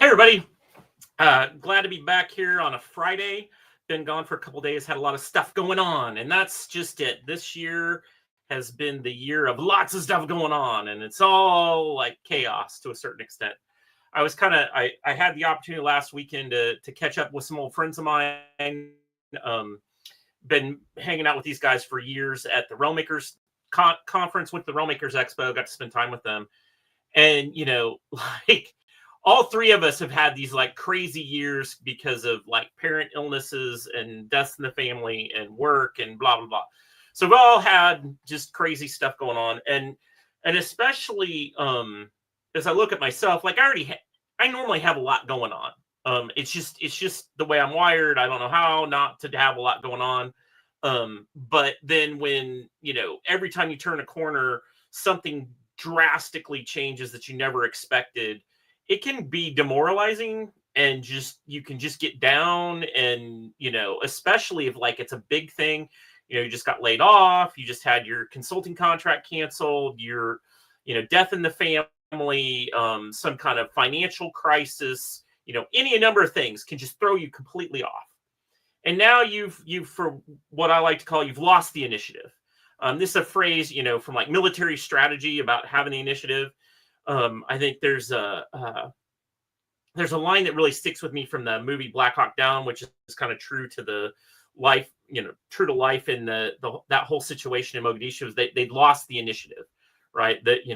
Hey, everybody. Glad to be back here on a Friday. Been gone for a couple days, had a lot of stuff going on, and that's just it. This year has been the year of lots of stuff going on, and it's all like chaos to a certain extent. I had the opportunity last weekend to catch up with some old friends of mine. Um, been hanging out with these guys for years at the Railmakers conference with the Railmakers Expo. Got to spend time with them, and like all three of us have had these like crazy years because of like parent illnesses and deaths in the family and work and blah blah blah. So we've all had just crazy stuff going on, and especially as I look at myself, like I normally have a lot going on. It's just the way I'm wired. I don't know how not to have a lot going on. But then when every time you turn a corner, something drastically changes that you never expected. It can be demoralizing, and you can just get down, and especially if like it's a big thing. You just got laid off, you just had your consulting contract canceled, your death in the family, some kind of financial crisis, any number of things can just throw you completely off. And now you've for what I like to call, you've lost the initiative. This is a phrase, from like military strategy about having the initiative. I think there's a line that really sticks with me from the movie Black Hawk Down, which is kind of true to the life, true to life in that whole situation in Mogadishu. Is they lost the initiative, right? That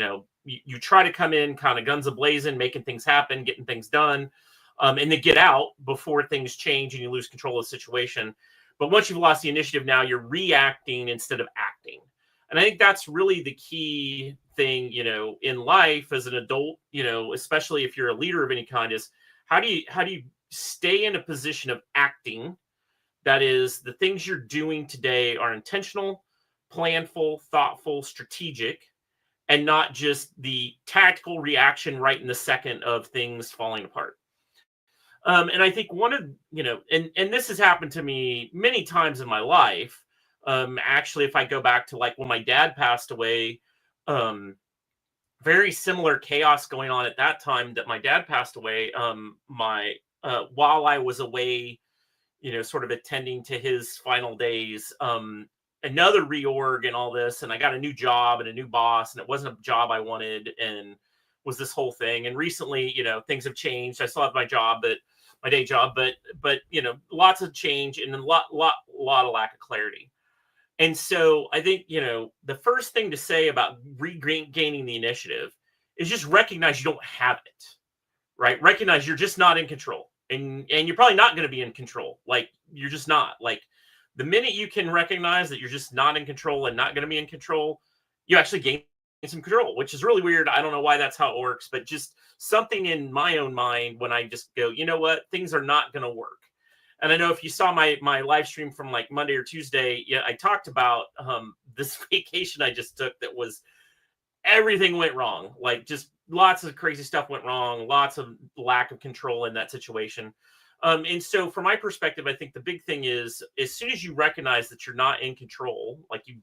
you try to come in kind of guns a-blazing, making things happen, getting things done, and then get out before things change and you lose control of the situation. But once you've lost the initiative, now you're reacting instead of acting. And I think that's really the key thing, in life as an adult, especially if you're a leader of any kind, is how do you stay in a position of acting? That is, the things you're doing today are intentional, planful, thoughtful, strategic, and not just the tactical reaction right in the second of things falling apart. And I think one of, and this has happened to me many times in my life. Actually, if I go back to like when my dad passed away, very similar chaos going on at that time that my dad passed away. While I was away, sort of attending to his final days, another reorg and all this, and I got a new job and a new boss, and it wasn't a job I wanted, and was this whole thing. And recently, things have changed. I still have my job, but my day job, but lots of change and a lot of lack of clarity. And so I think, the first thing to say about regaining the initiative is just recognize you don't have it, right? Recognize you're just not in control, and you're probably not going to be in control. Like, you're just not. Like, the minute you can recognize that you're just not in control and not going to be in control, you actually gain some control, which is really weird. I don't know why that's how it works, but just something in my own mind when I just go, you know what, things are not going to work. And I know if you saw my live stream from like Monday or Tuesday, I talked about this vacation I just took that was, everything went wrong. Like, just lots of crazy stuff went wrong, lots of lack of control in that situation. And so from my perspective, I think the big thing is, as soon as you recognize that you're not in control, like you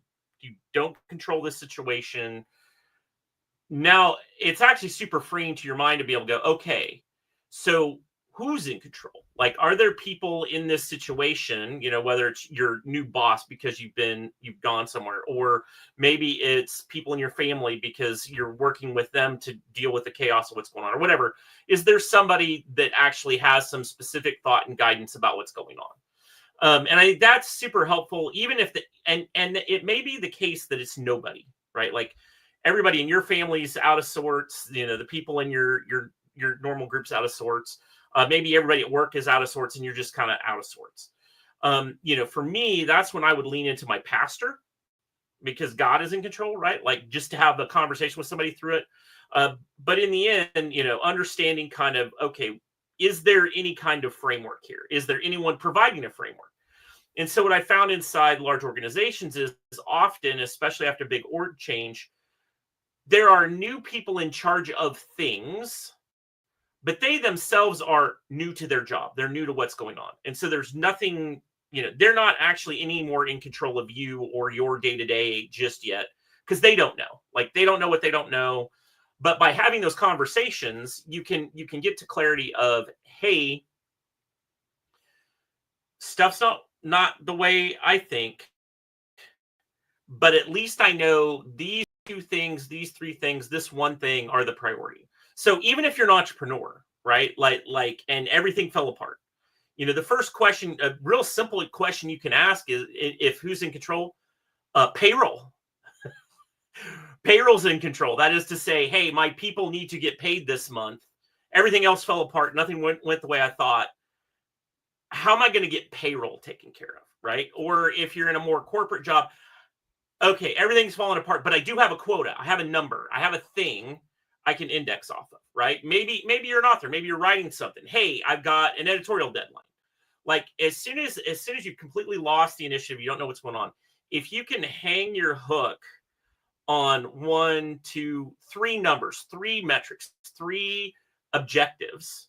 don't control this situation, now it's actually super freeing to your mind to be able to go, okay, so who's in control? Like, are there people in this situation, whether it's your new boss because you've gone somewhere, or maybe it's people in your family because you're working with them to deal with the chaos of what's going on, or whatever. Is there somebody that actually has some specific thought and guidance about what's going on? And I think that's super helpful, even if and it may be the case that it's nobody, right? Like, everybody in your family's out of sorts, the people in your normal group's out of sorts. Maybe everybody at work is out of sorts and you're just kind of out of sorts. For me, that's when I would lean into my pastor, because God is in control, right? Like, just to have a conversation with somebody through it. But in the end, understanding kind of, okay, is there any kind of framework here? Is there anyone providing a framework? And so what I found inside large organizations is often, especially after big org change, there are new people in charge of things, but they themselves are new to their job. They're new to what's going on. And so there's nothing, they're not actually any more in control of you or your day-to-day just yet, because they don't know. Like, they don't know what they don't know. But by having those conversations, you can get to clarity of, hey, stuff's not the way I think, but at least I know these two things, these three things, this one thing are the priority. So even if you're an entrepreneur, right? And everything fell apart. The first question, a real simple question you can ask is, if who's in control? Payroll. Payroll's in control. That is to say, hey, my people need to get paid this month. Everything else fell apart. Nothing went the way I thought. How am I going to get payroll taken care of, right? Or if you're in a more corporate job, okay, everything's falling apart, but I do have a quota. I have a number. I have a thing I can index off of, right? Maybe you're an author. Maybe you're writing something. Hey, I've got an editorial deadline. Like as soon as you've completely lost the initiative, you don't know what's going on. If you can hang your hook on 1, 2, 3 numbers, 3 metrics, 3 objectives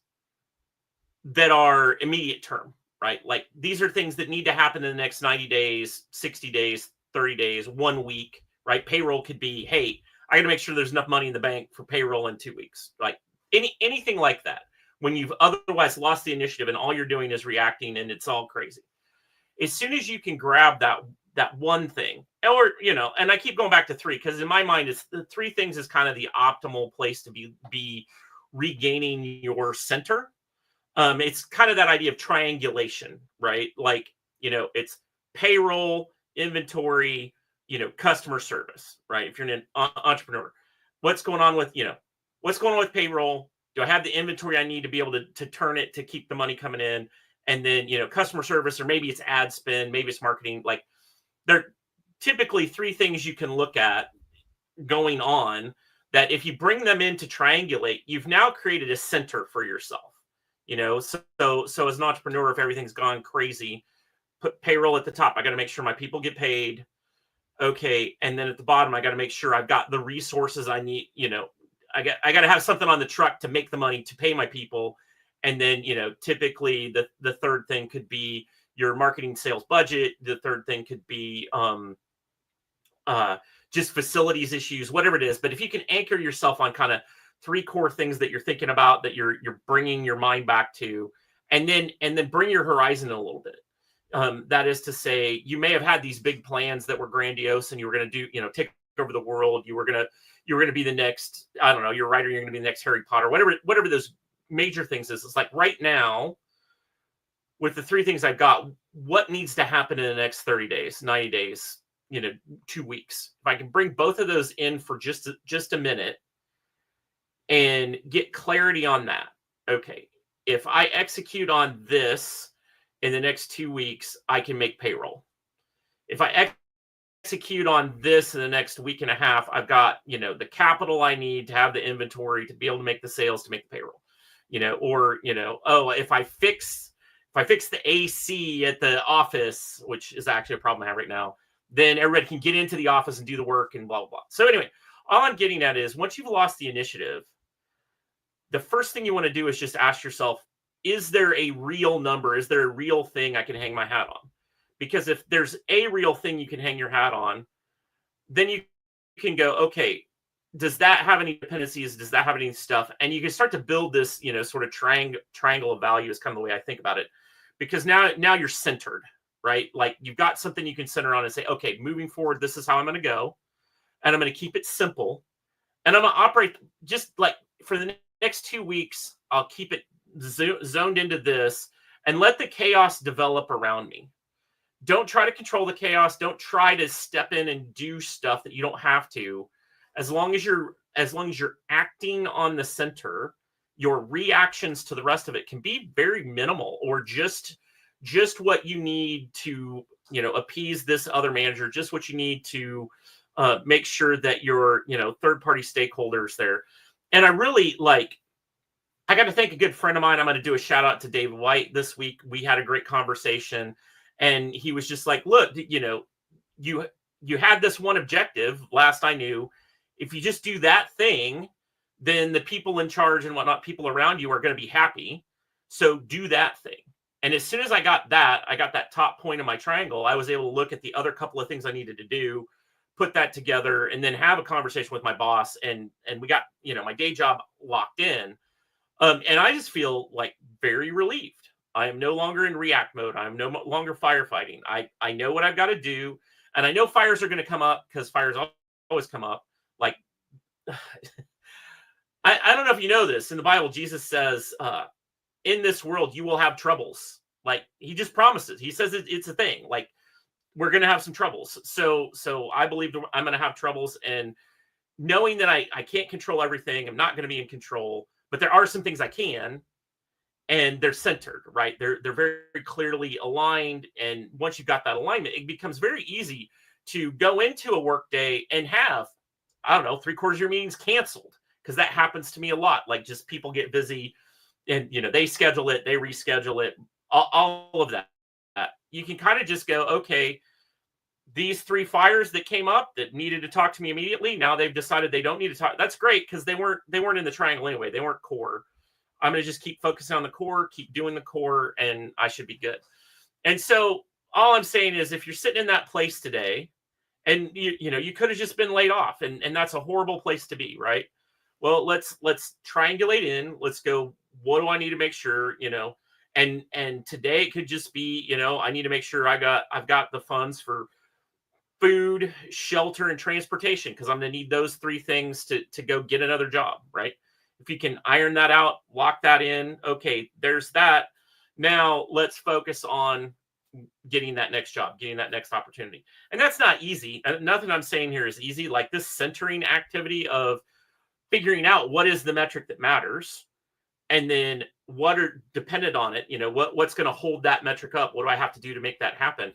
that are immediate term, right? Like these are things that need to happen in the next 90 days, 60 days, 30 days, 1 week, right? Payroll could be, hey, I got to make sure there's enough money in the bank for payroll in 2 weeks. Like anything like that, when you've otherwise lost the initiative and all you're doing is reacting and it's all crazy. As soon as you can grab that one thing, or, and I keep going back to 3, because in my mind, it's the 3 things is kind of the optimal place to be regaining your center. It's kind of that idea of triangulation, right? Like, it's payroll, inventory, customer service, right? If you're an entrepreneur, what's going on with payroll? Do I have the inventory I need to be able to turn it to keep the money coming in? And then, customer service, or maybe it's ad spend, maybe it's marketing. Like there are typically 3 things you can look at going on that if you bring them in to triangulate, you've now created a center for yourself. So as an entrepreneur, if everything's gone crazy, put payroll at the top. I got to make sure my people get paid. Okay. And then at the bottom, I got to make sure I've got the resources I need. I got to have something on the truck to make the money to pay my people. And then, typically the third thing could be your marketing sales budget. The third thing could be just facilities issues, whatever it is. But if you can anchor yourself on kind of 3 core things that you're thinking about, that you're bringing your mind back to, and then bring your horizon a little bit. That is to say, you may have had these big plans that were grandiose, and you were going to do, take over the world. You were going to be the next, I don't know, you're a writer, you're going to be the next Harry Potter, whatever those major things is. It's like right now, with the 3 things I've got, what needs to happen in the next 30 days, 90 days, 2 weeks? If I can bring both of those in for just a minute and get clarity on that. Okay, if I execute on this in the next 2 weeks, I can make payroll. If I execute on this in the next week and a half, I've got, the capital I need to have the inventory to be able to make the sales to make the payroll. If I fix the AC at the office, which is actually a problem I have right now, then everybody can get into the office and do the work and blah, blah, blah. So anyway, all I'm getting at is once you've lost the initiative, the first thing you want to do is just ask yourself, is there a real number? Is there a real thing I can hang my hat on? Because if there's a real thing you can hang your hat on, then you can go, okay, does that have any dependencies? Does that have any stuff? And you can start to build this, sort of triangle of value is kind of the way I think about it. Because now you're centered, right? Like you've got something you can center on and say, okay, moving forward, this is how I'm going to go. And I'm going to keep it simple. And I'm going to operate just like for the next 2 weeks, I'll keep it zoned into this and let the chaos develop around me. Don't try to control the chaos. Don't try to step in and do stuff that you don't have to. As long as you're acting on the center, your reactions to the rest of it can be very minimal, or just what you need to, appease this other manager, just what you need to make sure that your, third-party stakeholders there. And I really I got to thank a good friend of mine. I'm going to do a shout out to Dave White this week. We had a great conversation, and he was just like, look, you had this one objective last I knew. If you just do that thing, then the people in charge and whatnot, people around you are going to be happy. So do that thing. And as soon as I got that top point of my triangle, I was able to look at the other couple of things I needed to do, put that together and then have a conversation with my boss, and we got, my day job locked in. And I just feel like very relieved. I am no longer in react mode. I'm no longer firefighting. I know what I've got to do, and I know fires are going to come up, because fires always come up. Like, I don't know if you know this. In the Bible, Jesus says, in this world, you will have troubles. Like, he just promises. He says it's a thing. Like, we're going to have some troubles. So I believe I'm going to have troubles. And knowing that I can't control everything, I'm not going to be in control, but there are some things I can, and they're centered, right? They're very clearly aligned. And once you've got that alignment, it becomes very easy to go into a work day and have, I don't know, 3/4 of your meetings canceled, because that happens to me a lot. Like, just people get busy, and they schedule it, they reschedule it, all of that. You can kind of just go, okay, these 3 fires that came up that needed to talk to me immediately, now they've decided they don't need to talk. That's great, because they weren't in the triangle anyway. They weren't core. I'm going to just keep focusing on the core, keep doing the core, and I should be good. And so all I'm saying is, if you're sitting in that place today, and you could have just been laid off, and that's a horrible place to be, right? Well, let's triangulate in. Let's go, what do I need to make sure, and today it could just be, I need to make sure I've got the funds for food, shelter, and transportation, because I'm going to need those 3 things to go get another job, right? If you can iron that out, lock that in, okay, there's that. Now let's focus on getting that next job, getting that next opportunity. And that's not easy. Nothing I'm saying here is easy. Like, this centering activity of figuring out what is the metric that matters, and then what are dependent on it, what's going to hold that metric up? What do I have to do to make that happen?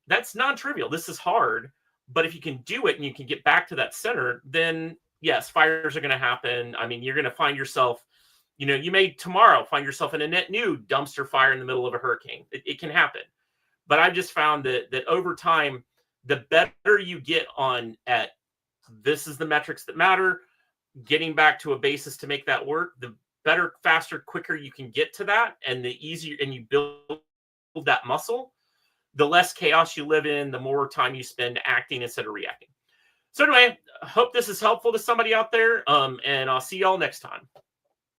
That's non-trivial. This is hard, but if you can do it and you can get back to that center, then yes, fires are going to happen. I mean, you're going to find yourself, you may tomorrow find yourself in a net new dumpster fire in the middle of a hurricane. It can happen. But I've just found that over time, the better you get at this is the metrics that matter, getting back to a basis to make that work, the better, faster, quicker you can get to that, and the easier, and you build that muscle, the less chaos you live in, the more time you spend acting instead of reacting. So anyway, I hope this is helpful to somebody out there, and I'll see y'all next time.